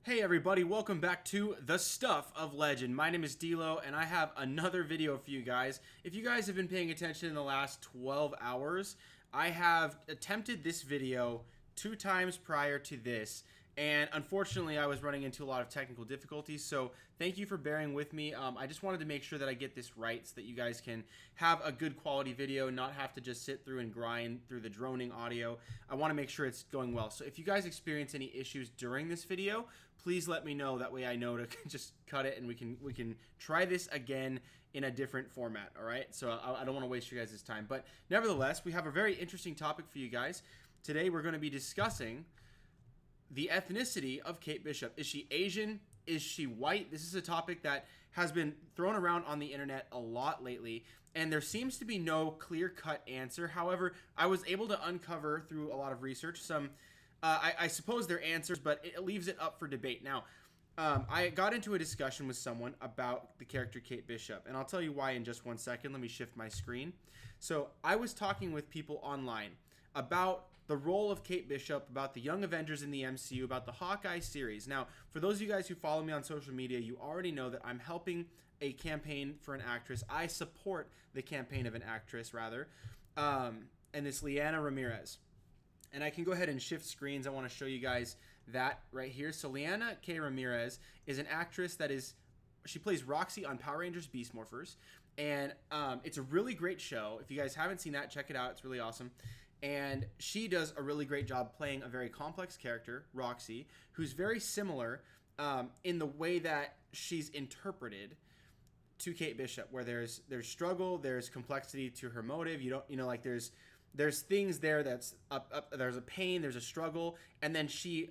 Hey everybody, welcome back to The Stuff of Legend. My name is Dilo, and I have another video for you guys. If you guys have been paying attention in the last 12 hours, I have attempted this video 2 times prior to this, and unfortunately I was running into a lot of technical difficulties, so thank you for bearing with me. I just wanted to make sure that I get this right so that you guys can have a good quality video and not have to just sit through and grind through the droning audio. I want to make sure it's going well. So if you guys experience any issues during this video, please let me know. That way I know to just cut it and we can try this again in a different format, all right? So I don't want to waste your guys' time. But nevertheless, we have a very interesting topic for you guys. Today we're going to be discussing the ethnicity of Kate Bishop. Is she Asian? Is she white? This is a topic that has been thrown around on the internet a lot lately, and there seems to be no clear-cut answer. However, I was able to uncover through a lot of research some, I suppose they're answers, but it leaves it up for debate. Now, I got into a discussion with someone about the character Kate Bishop, and I'll tell you why in just one second. Let me shift my screen. So I was talking with people online about the role of Kate Bishop, about the Young Avengers in the MCU, about the Hawkeye series. Now, for those of you guys who follow me on social media, you already know that I'm helping a campaign for an actress. I support the campaign of an actress, rather, and it's Leana Ramirez. And I can go ahead and shift screens. I want to show you guys that right here. So Leana K. Ramirez is an actress that she plays Roxy on Power Rangers Beast Morphers. And it's a really great show. If you guys haven't seen that, check it out. It's really awesome. And she does a really great job playing a very complex character, Roxy, who's very similar in the way that she's interpreted to Kate Bishop, where there's struggle, there's complexity to her motive. Like there's things there that's there's a pain, there's a struggle, and then she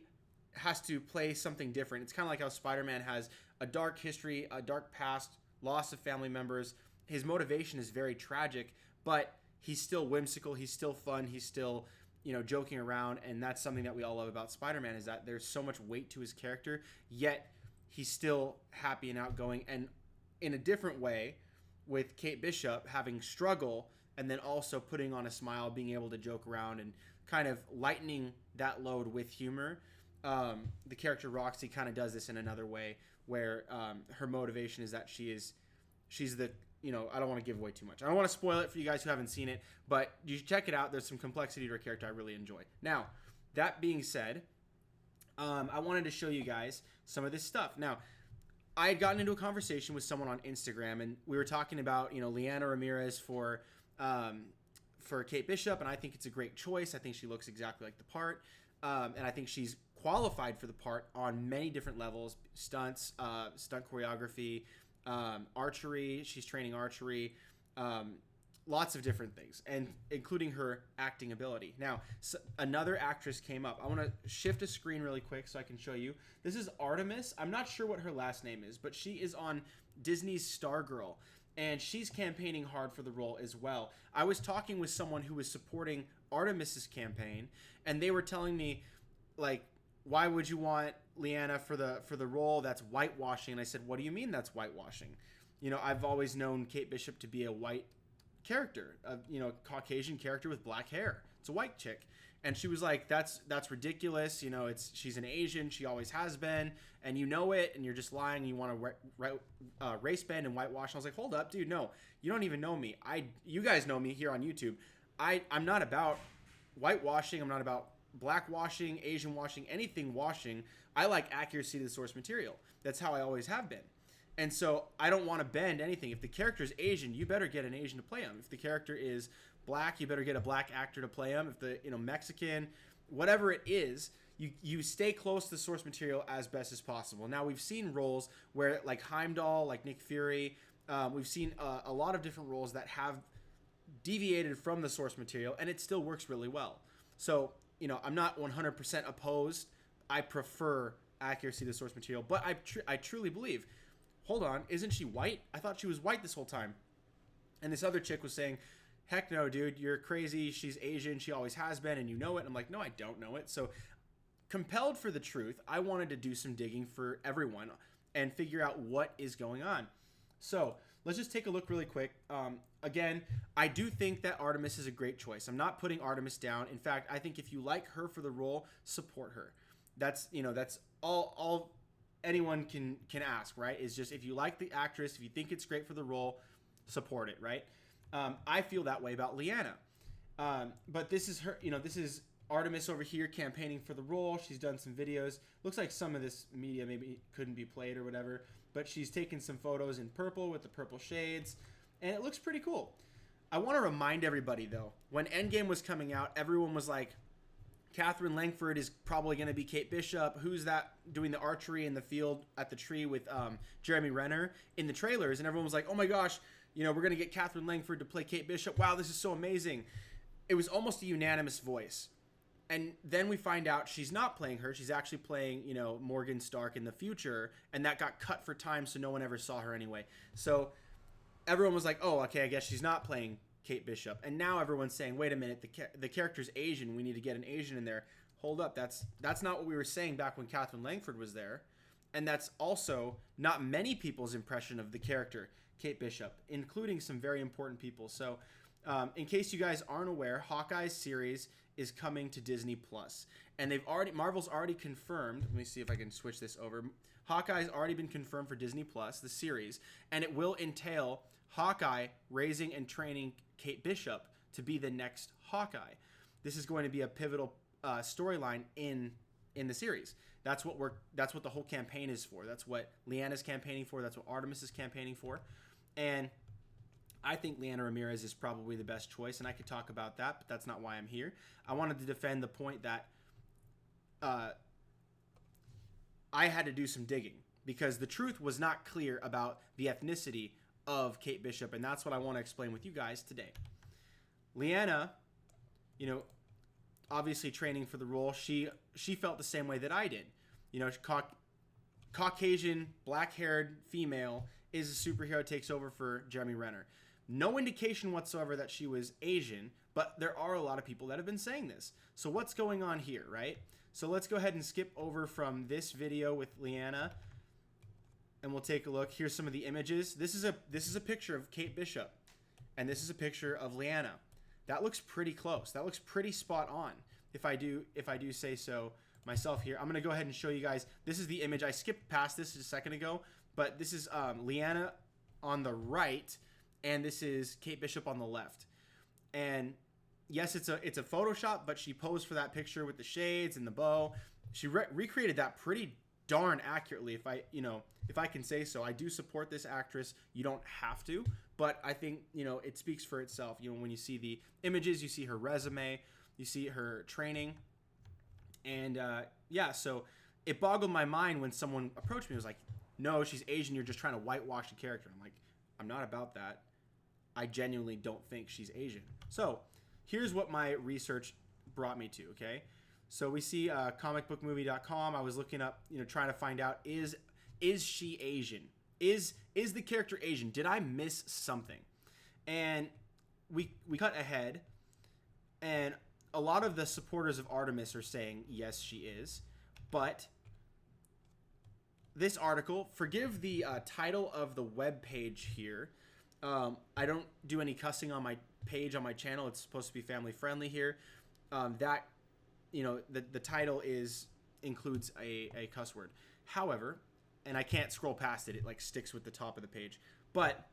has to play something different. It's kind of like how Spider-Man has a dark history, a dark past, loss of family members. His motivation is very tragic, but he's still whimsical, he's still fun, he's still, joking around, and that's something that we all love about Spider-Man, is that there's so much weight to his character, yet he's still happy and outgoing. And in a different way, with Kate Bishop having struggle and then also putting on a smile, being able to joke around and kind of lightening that load with humor, the character Roxy kind of does this in another way, where her motivation is that she's the, I don't want to give away too much. I don't want to spoil it for you guys who haven't seen it, but you should check it out. There's some complexity to her character I really enjoy. Now, that being said, I wanted to show you guys some of this stuff. Now, I had gotten into a conversation with someone on Instagram, and we were talking about, Leana Ramirez for Kate Bishop, and I think it's a great choice. I think she looks exactly like the part, and I think she's qualified for the part on many different levels: stunts, stunt choreography, archery. She's training archery, lots of different things, and including her acting ability. Now, another actress came up. I want to shift a screen really quick so I can show you. This is Artemis. I'm not sure what her last name is, but she is on Disney's Stargirl, and she's campaigning hard for the role as well. I was talking with someone who was supporting Artemis's campaign, and they were telling me, like, why would you want Leana for the role? That's whitewashing. And I said, what do you mean that's whitewashing? I've always known Kate Bishop to be a white character, a Caucasian character with black hair. It's a white chick. And she was like, that's ridiculous. She's an Asian. She always has been. And you know it, and you're just lying. You want to race bend and whitewash. And I was like, hold up, dude. No, you don't even know me. You guys know me here on YouTube. I'm not about whitewashing. I'm not about black washing, Asian washing, anything washing. I like accuracy to the source material. That's how I always have been. And so I don't want to bend anything. If the character is Asian, you better get an Asian to play him. If the character is black, you better get a black actor to play him. If the Mexican, whatever it is, you stay close to the source material as best as possible. Now, we've seen roles where, like Heimdall, like Nick Fury, we've seen a lot of different roles that have deviated from the source material, and it still works really well. So, I'm not 100% opposed. I prefer accuracy to the source material, but I truly believe, hold on, isn't she white? I thought she was white this whole time. And this other chick was saying, heck no, dude, you're crazy. She's Asian. She always has been, and you know it. And I'm like, no, I don't know it. So compelled for the truth, I wanted to do some digging for everyone and figure out what is going on. So let's just take a look really quick. Again, I do think that Artemis is a great choice. I'm not putting Artemis down. In fact, I think if you like her for the role, support her. That's all anyone can ask, right? Is just if you like the actress, if you think it's great for the role, support it, right? I feel that way about Leanna. But this is her, this is Artemis over here campaigning for the role. She's done some videos. Looks like some of this media maybe couldn't be played or whatever, but she's taken some photos in purple with the purple shades, and it looks pretty cool. I want to remind everybody, though, when Endgame was coming out, everyone was like, Catherine Langford is probably going to be Kate Bishop. Who's that doing the archery in the field at the tree with Jeremy Renner in the trailers? And everyone was like, oh my gosh, we're going to get Catherine Langford to play Kate Bishop. Wow, this is so amazing. It was almost a unanimous voice. And then we find out she's not playing her. She's actually playing, Morgan Stark in the future. And that got cut for time, so no one ever saw her anyway. So everyone was like, oh, okay, I guess she's not playing Kate Bishop. And now everyone's saying, wait a minute, the character's Asian. We need to get an Asian in there. Hold up, that's not what we were saying back when Catherine Langford was there. And that's also not many people's impression of the character, Kate Bishop, including some very important people. So in case you guys aren't aware, Hawkeye's series is coming to Disney+. And Marvel's already confirmed, let me see if I can switch this over. Hawkeye's already been confirmed for Disney+, the series, and it will entail Hawkeye raising and training Kate Bishop to be the next Hawkeye. This is going to be a pivotal storyline in the series. That's what the whole campaign is for. That's what Leanna's campaigning for. That's what Artemis is campaigning for. And I think Leanna Ramirez is probably the best choice, and I could talk about that, but that's not why I'm here. I wanted to defend the point that I had to do some digging because the truth was not clear about the ethnicity of Kate Bishop, and that's what I want to explain with you guys today. Leanna, obviously training for the role, she felt the same way that I did. Caucasian, black-haired female is a superhero, takes over for Jeremy Renner. No indication whatsoever that she was Asian, but there are a lot of people that have been saying this. So what's going on here, right? So let's go ahead and skip over from this video with Leanna, and we'll take a look. Here's some of the images. This is a picture of Kate Bishop, and this is a picture of Leanna. That looks pretty close. That looks pretty spot on, if I do say so myself here. I'm going to go ahead and show you guys. This is the image. I skipped past this a second ago, but this is Leanna on the right, and this is Kate Bishop on the left. And yes, it's a Photoshop, but she posed for that picture with the shades and the bow. She recreated that pretty darn accurately, if I can say so. I do support this actress. You don't have to, but I think it speaks for itself. When you see the images, you see her resume, you see her training, and so it boggled my mind when someone approached me and was like, no, she's Asian, you're just trying to whitewash the character. I'm like, I'm not about that. I genuinely don't think she's Asian. So here's what my research brought me to, okay? So we see comicbookmovie.com. I was looking up, trying to find out, is she Asian? Is the character Asian? Did I miss something? And we cut ahead, and a lot of the supporters of Artemis are saying, yes, she is. But this article, forgive the title of the web page here. I don't do any cussing on my page, on my channel. It's supposed to be family friendly here. The title includes a cuss word. However, and I can't scroll past it. It sticks with the top of the page. But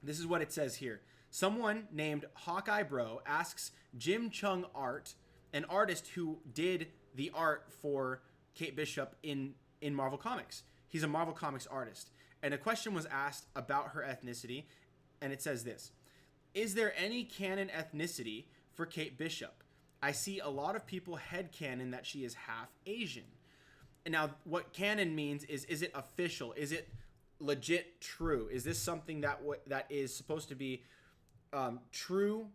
this is what it says here. Someone named Hawkeye Bro asks Cheung Art, an artist who did the art for Kate Bishop in Marvel Comics. He's a Marvel Comics artist. And a question was asked about her ethnicity, and it says this. Is there any canon ethnicity for Kate Bishop? I see a lot of people headcanon that she is half Asian. And now what canon means is it official? Is it legit true? Is this something that is supposed to be true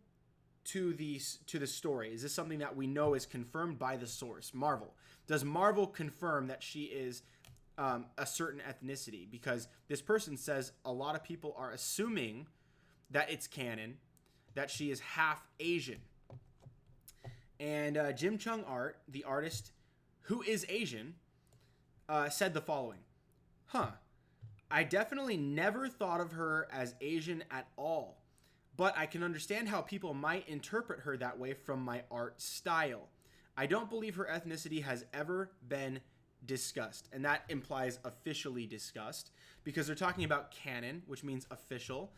to the story? Is this something that we know is confirmed by the source, Marvel? Does Marvel confirm that she is a certain ethnicity? Because this person says a lot of people are assuming that it's canon, that she is half Asian. And Cheung Art, the artist who is Asian, said the following. I definitely never thought of her as Asian at all, but I can understand how people might interpret her that way from my art style. I don't believe her ethnicity has ever been discussed, and that implies officially discussed because they're talking about canon, which means official.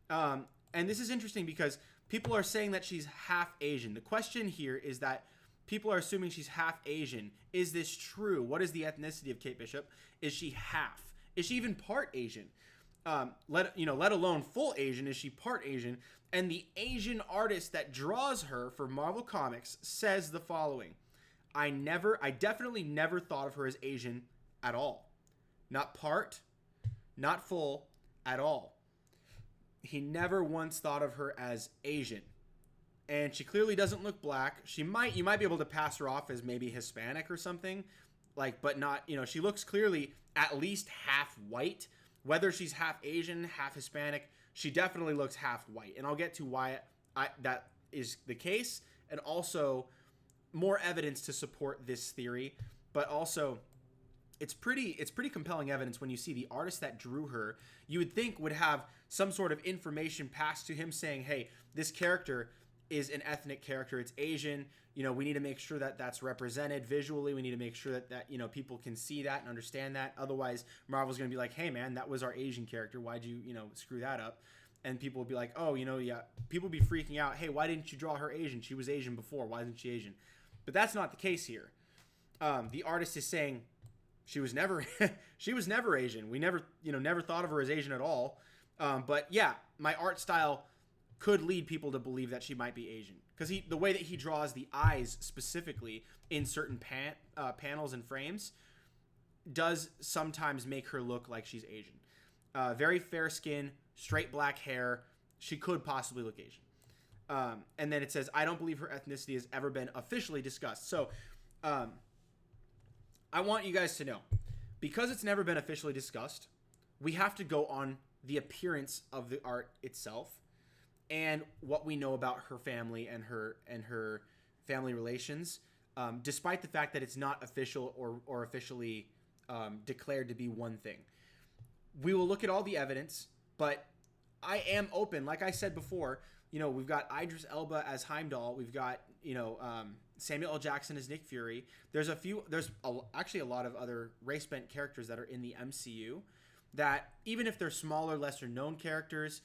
And this is interesting because people are saying that she's half Asian. The question here is that people are assuming she's half Asian. Is this true? What is the ethnicity of Kate Bishop? Is she half? Is she even part Asian? Let alone full Asian. Is she part Asian? And the Asian artist that draws her for Marvel Comics says the following: I definitely never thought of her as Asian at all. Not part, not full, at all. He never once thought of her as Asian. And she clearly doesn't look black. You might be able to pass her off as maybe Hispanic or something, but not, she looks clearly at least half white. Whether she's half Asian, half Hispanic, she definitely looks half white. And I'll get to why that is the case, and also more evidence to support this theory. But also, it's pretty compelling evidence when you see the artist that drew her. You would think would have some sort of information passed to him saying, hey, this character is an ethnic character. It's Asian. We need to make sure that that's represented visually. We need to make sure that people can see that and understand that. Otherwise, Marvel's going to be like, hey, man, that was our Asian character. Why'd you, screw that up? And people will be like, oh, yeah. People will be freaking out. Hey, why didn't you draw her Asian? She was Asian before. Why isn't she Asian? But that's not the case here. The artist is saying she was never Asian. We never thought of her as Asian at all. But yeah, my art style could lead people to believe that she might be Asian because the way that he draws the eyes specifically in certain panels and frames does sometimes make her look like she's Asian. Very fair skin, straight black hair. She could possibly look Asian. And then it says, I don't believe her ethnicity has ever been officially discussed. So I want you guys to know, because it's never been officially discussed, we have to go on the appearance of the art itself and what we know about her family and her family relations, despite the fact that it's not official or officially declared to be one thing. We will look at all the evidence, but I am open. Like I said before, we've got Idris Elba as Heimdall. We've got, Samuel L. Jackson as Nick Fury. There's actually a lot of other race-bent characters that are in the MCU that, even if they're smaller, lesser known characters,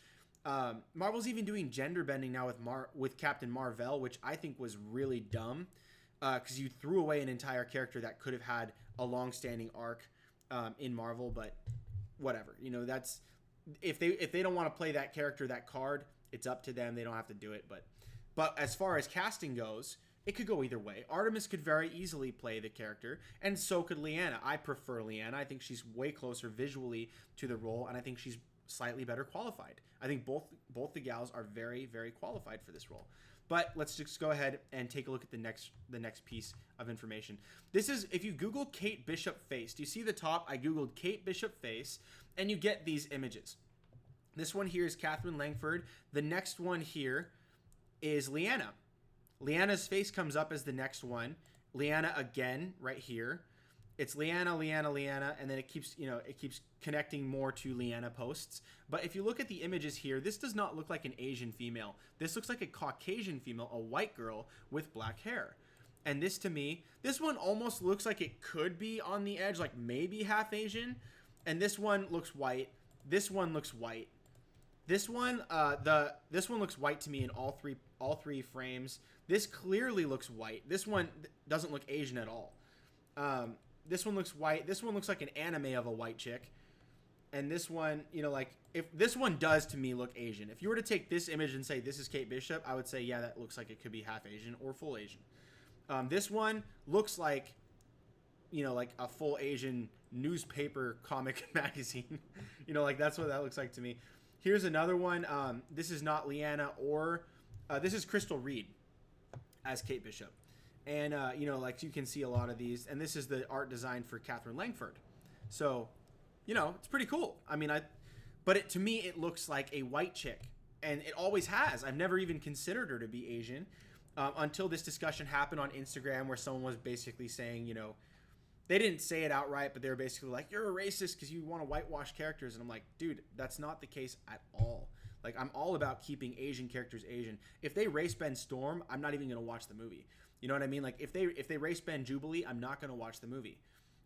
Marvel's even doing gender bending now with Captain Marvel, which I think was really dumb, because you threw away an entire character that could have had a long-standing arc in Marvel. But whatever, that's if they don't want to play that character, that card, it's up to them. They don't have to do it. But as far as casting goes, it could go either way. Artemis could very easily play the character, and so could Lyanna. I prefer Lyanna. I think she's way closer visually to the role, and I think she's slightly better qualified. I think both the gals are very, very qualified for this role. But let's just go ahead and take a look at the next piece of information. This is, if you Google Kate Bishop face, do you see the top? I Googled Kate Bishop face, and you get these images. This one here is Catherine Langford. The next one here is Lyanna. Lyanna's face comes up as the next one. Lyanna again right here. It's Lyanna, and then it keeps connecting more to Lyanna posts. But if you look at the images here, this does not look like an Asian female. This looks like a Caucasian female, a white girl with black hair. And this, to me, this one almost looks like it could be on the edge, like maybe half Asian. And this one looks white. This one looks white. This one looks white to me in all three frames. This clearly looks white. This one doesn't look Asian at all. This one looks white. This one looks like an anime of a white chick. And this one, if this one does to me look Asian. If you were to take this image and say this is Kate Bishop, I would say, yeah, that looks like it could be half Asian or full Asian. This one looks like, like a full Asian newspaper comic magazine. That's what that looks like to me. Here's another one. This is not Lyanna this is Crystal Reed as Kate Bishop. And, you can see a lot of these. And this is the art design for Catherine Langford. So, it's pretty cool. But to me, it looks like a white chick. And it always has. I've never even considered her to be Asian until this discussion happened on Instagram where someone was basically saying, they didn't say it outright, but they were basically like, you're a racist because you want to whitewash characters. And I'm like, dude, that's not the case at all. Like, I'm all about keeping Asian characters Asian. If they race bend Storm, I'm not even going to watch the movie. You know what I mean? Like, if they race bend Jubilee, I'm not going to watch the movie.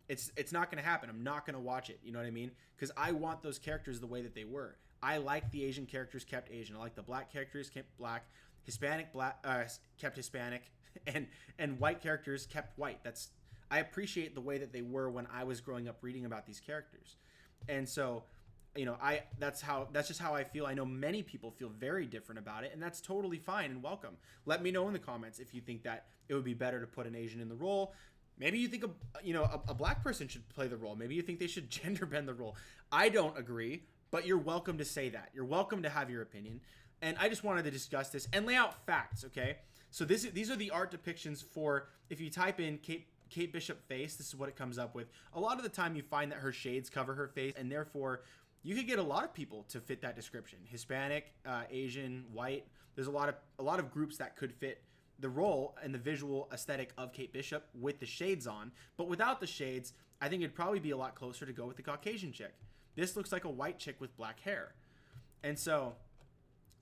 It's not going to happen. I'm not going to watch it. You know what I mean? Because I want those characters the way that they were. I like the Asian characters kept Asian. I like the black characters kept black, Hispanic kept Hispanic, and white characters kept white. I appreciate the way that they were when I was growing up reading about these characters, and so, that's just how I feel. I know many people feel very different about it, and that's totally fine and welcome. Let me know in the comments if you think that it would be better to put an Asian in the role. Maybe you think a black person should play the role. Maybe you think they should gender bend the role. I don't agree, but you're welcome to say that. You're welcome to have your opinion. And I just wanted to discuss this and lay out facts, okay? So these are the art depictions for, if you type in Kate Bishop face, this is what it comes up with. A lot of the time you find that her shades cover her face, and therefore you could get a lot of people to fit that description. Hispanic, Asian, white. There's a lot of groups that could fit the role and the visual aesthetic of Kate Bishop with the shades on. But without the shades, I think it'd probably be a lot closer to go with the Caucasian chick. This looks like a white chick with black hair. And so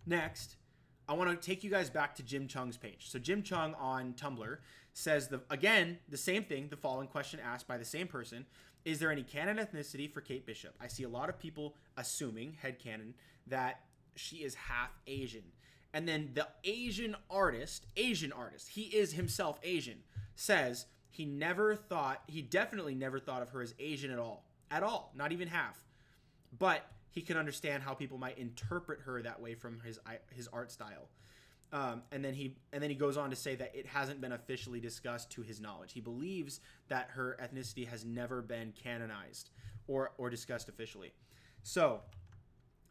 next, I want to take you guys back to Jim Cheung's page. So Jim Cheung on Tumblr says, again, the same thing, the following question asked by the same person: is there any canon ethnicity for Kate Bishop? I see a lot of people assuming, headcanon, that she is half Asian. And then the Asian artist, he is himself Asian, says he definitely never thought of her as Asian at all, not even half. But he can understand how people might interpret her that way from his art style. And then he goes on to say that it hasn't been officially discussed to his knowledge. He believes that her ethnicity has never been canonized or discussed officially. So,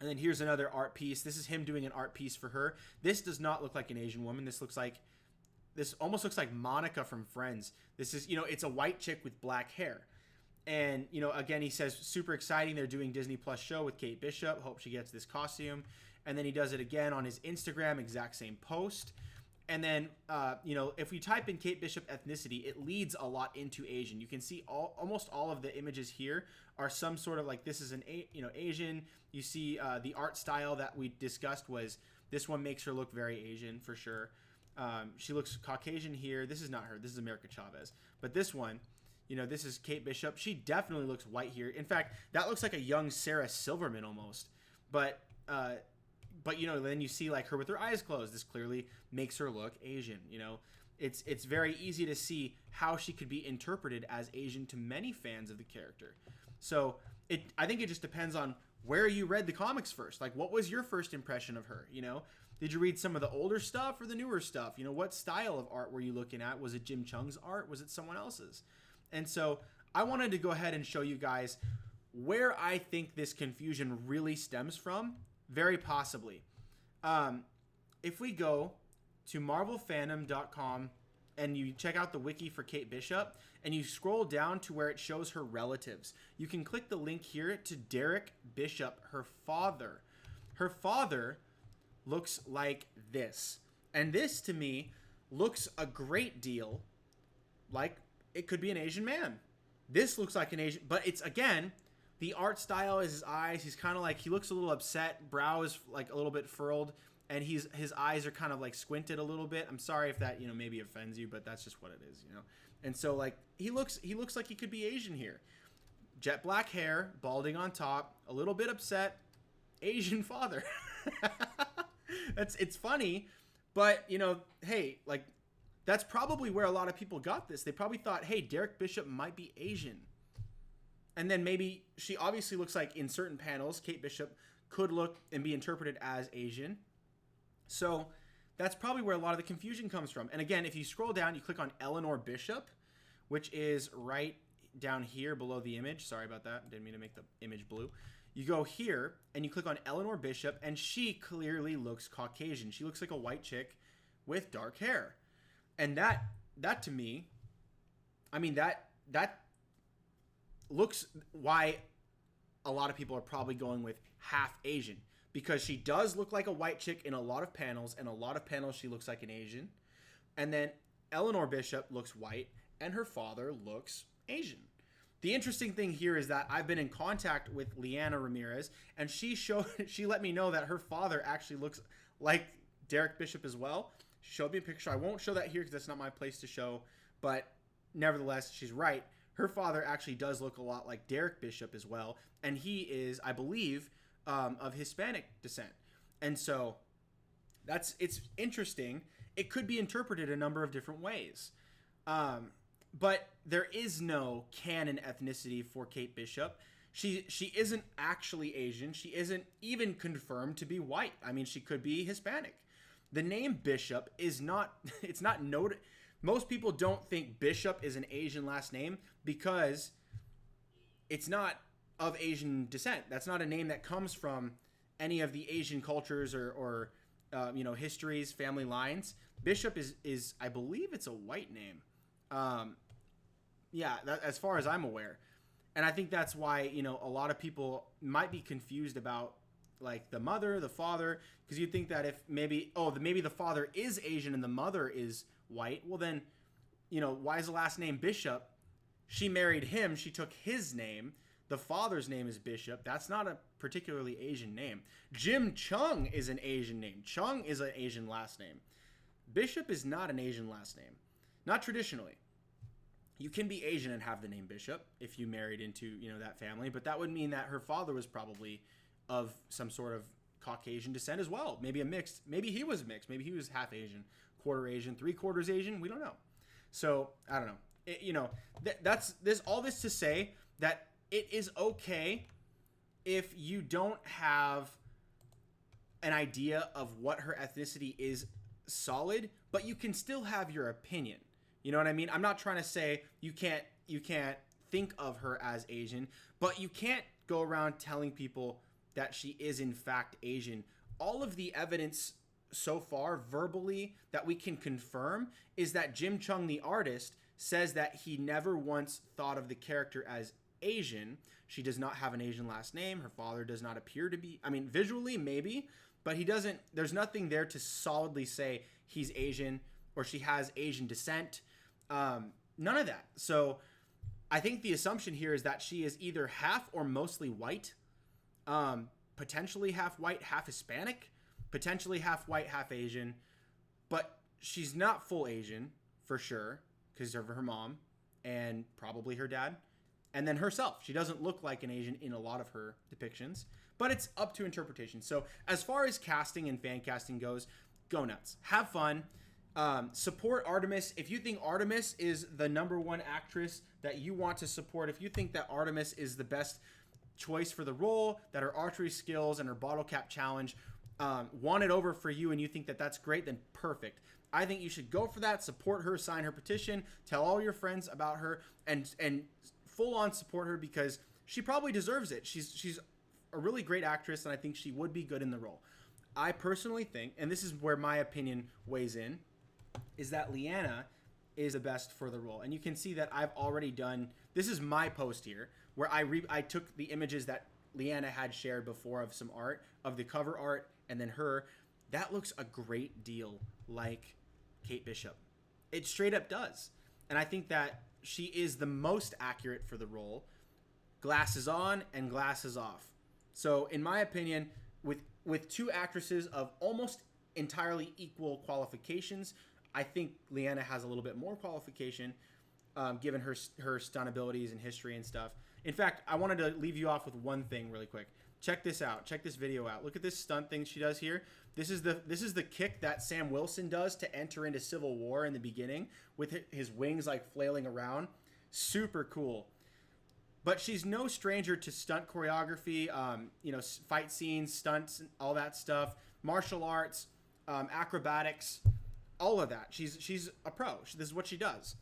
and then here's another art piece. This is him doing an art piece for her. This does not look like an Asian woman. This almost looks like Monica from Friends. This is, it's a white chick with black hair. And, again, he says, super exciting. They're doing Disney Plus show with Kate Bishop. Hope she gets this costume. And then he does it again on his Instagram, exact same post. And then, if we type in Kate Bishop ethnicity, it leads a lot into Asian. You can see almost all of the images here are some sort of like, this is an Asian. You see the art style that we discussed was, this one makes her look very Asian for sure. She looks Caucasian here. This is not her. This is America Chavez. But this one, this is Kate Bishop. She definitely looks white here. In fact, that looks like a young Sarah Silverman almost. But then you see like her with her eyes closed. This clearly makes her look Asian. It's very easy to see how she could be interpreted as Asian to many fans of the character. So I think it just depends on where you read the comics first. Like, what was your first impression of her? Did you read some of the older stuff or the newer stuff? What style of art were you looking at? Was it Jim Cheung's art? Was it someone else's? And so I wanted to go ahead and show you guys where I think this confusion really stems from. Very possibly. If we go to Marvel.Fandom.com and you check out the wiki for Kate Bishop and you scroll down to where it shows her relatives, you can click the link here to Derek Bishop, her father. Her father looks like this. And this, to me, looks a great deal like it could be an Asian man. This looks like an Asian, but it's, again, the art style is his eyes. He's kind of like, he looks a little upset. Brow is like a little bit furrowed, and his eyes are kind of like squinted a little bit. I'm sorry if that, maybe offends you, but that's just what it is, And so like he looks like he could be Asian here. Jet black hair, balding on top, a little bit upset, Asian father. It's funny, but hey, like that's probably where a lot of people got this. They probably thought, hey, Derek Bishop might be Asian. And then maybe she obviously looks like in certain panels, Kate Bishop could look and be interpreted as Asian. So that's probably where a lot of the confusion comes from. And again, if you scroll down, you click on Eleanor Bishop, which is right down here below the image. Sorry about that. Didn't mean to make the image blue. You go here and you click on Eleanor Bishop, and she clearly looks Caucasian. She looks like a white chick with dark hair. And that to me, I mean, that looks why a lot of people are probably going with half Asian, because she does look like a white chick in a lot of panels, and a lot of panels she looks like an Asian. And then Eleanor Bishop looks white and her father looks Asian. The interesting thing here is that I've been in contact with Leanna Ramirez, and she let me know that her father actually looks like Derek Bishop as well. She showed me a picture. I won't show that here because that's not my place to show, but nevertheless, she's right. her father actually does look a lot like Derek Bishop as well, and he is, I believe, of Hispanic descent. And so it's interesting. It could be interpreted a number of different ways. But there is no canon ethnicity for Kate Bishop. She isn't actually Asian. She isn't even confirmed to be white. I mean, she could be Hispanic. The name Bishop is not, it's not noted. Most people don't think Bishop is an Asian last name because it's not of Asian descent. That's not a name that comes from any of the Asian cultures or histories, family lines. Bishop is I believe it's a white name. As far as I'm aware. And I think that's why, a lot of people might be confused about like the mother, the father, because you think that if maybe the father is Asian and the mother is white, well then, why is the last name Bishop? She married him. She took his name. The father's name is Bishop. That's not a particularly Asian name. Jim Cheung is an Asian name. Cheung is an Asian last name. Bishop is not an Asian last name. Not traditionally. You can be Asian and have the name Bishop if you married into, that family, but that would mean that her father was probably of some sort of Caucasian descent as well. Maybe maybe he was mixed. Maybe he was half Asian, quarter Asian, 3/4 Asian. We don't know. So I don't know. That's all this to say that it is okay if you don't have an idea of what her ethnicity is solid, but you can still have your opinion. You know what I mean? I'm not trying to say you can't think of her as Asian, but you can't go around telling people that she is in fact Asian. All of the evidence so far verbally that we can confirm is that Jim Cheung, the artist, says that he never once thought of the character as Asian. She does not have an Asian last name. Her father does not appear to be, visually maybe, but there's nothing there to solidly say he's Asian or she has Asian descent. None of that. So I think the assumption here is that she is either half or mostly white, potentially half white, half Hispanic, potentially half white, half Asian, but she's not full Asian for sure because of her mom and probably her dad. And then herself. She doesn't look like an Asian in a lot of her depictions, but it's up to interpretation. So as far as casting and fan casting goes, go nuts. Have fun. Support Artemis. If you think Artemis is the #1 actress that you want to support, if you think that Artemis is the best choice for the role, that her archery skills and her bottle cap challenge won it over for you, and you think that that's great, then perfect. I think you should go for that. Support her, sign her petition, tell all your friends about her, and full on support her because she probably deserves it. She's a really great actress, and I think she would be good in the role. I personally think, and this is where my opinion weighs in, is that Leanna is the best for the role. And you can see that I've already done, this is my post here, where I took the images that Leanna had shared before of some art, of the cover art, and then her. That looks a great deal like Kate Bishop. It straight up does. And I think that she is the most accurate for the role. Glasses on and glasses off. So in my opinion, with two actresses of almost entirely equal qualifications, I think Leanna has a little bit more qualification, given her stunt abilities and history and stuff. In fact, I wanted to leave you off with one thing really quick. Check this out. Check this video out. Look at this stunt thing she does here. This is the kick that Sam Wilson does to enter into Civil War in the beginning with his wings like flailing around. Super cool. But she's no stranger to stunt choreography, fight scenes, stunts, all that stuff, martial arts, acrobatics, all of that. She's a pro. This is what she does.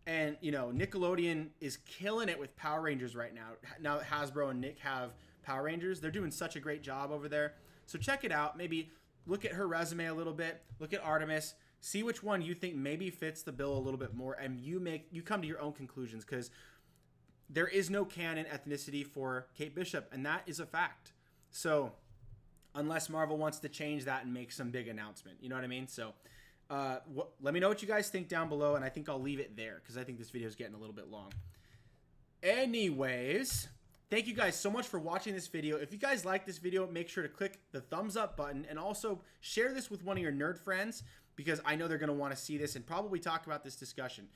And, Nickelodeon is killing it with Power Rangers right now. Now that Hasbro and Nick have Power Rangers, they're doing such a great job over there. So check it out. Maybe look at her resume a little bit. Look at Artemis. See which one you think maybe fits the bill a little bit more, and you come to your own conclusions, because there is no canon ethnicity for Kate Bishop, and that is a fact. So unless Marvel wants to change that and make some big announcement, you know what I mean? So let me know what you guys think down below, and I think I'll leave it there because I think this video is getting a little bit long. Anyways, thank you guys so much for watching this video. If you guys like this video, make sure to click the thumbs up button, and also share this with one of your nerd friends, because I know they're going to want to see this and probably talk about this discussion.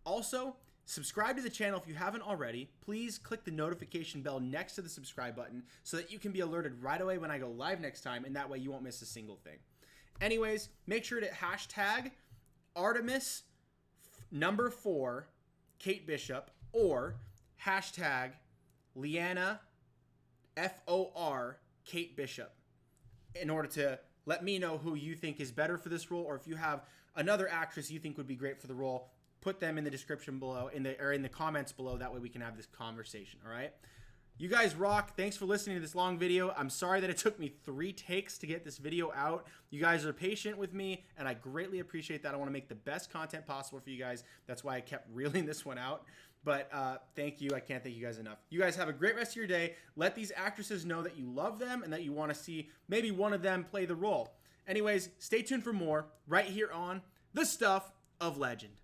Also, Subscribe to the channel if you haven't already. Please click the notification bell next to the subscribe button so that you can be alerted right away when I go live next time, and that way you won't miss a single thing. Anyways, make sure to hashtag Artemis number 4 Kate Bishop or hashtag Leanna FOR Kate Bishop in order to let me know who you think is better for this role, or if you have another actress you think would be great for the role, put them in the description below, in the comments below. That way we can have this conversation. All right, you guys rock. Thanks for listening to this long video. I'm sorry that it took me 3 takes to get this video out. You guys are patient with me, and I greatly appreciate that. I want to make the best content possible for you guys. That's why I kept reeling this one out. But thank you. I can't thank you guys enough. You guys have a great rest of your day. Let these actresses know that you love them and that you want to see maybe one of them play the role. Anyways, stay tuned for more right here on The Stuff of Legend.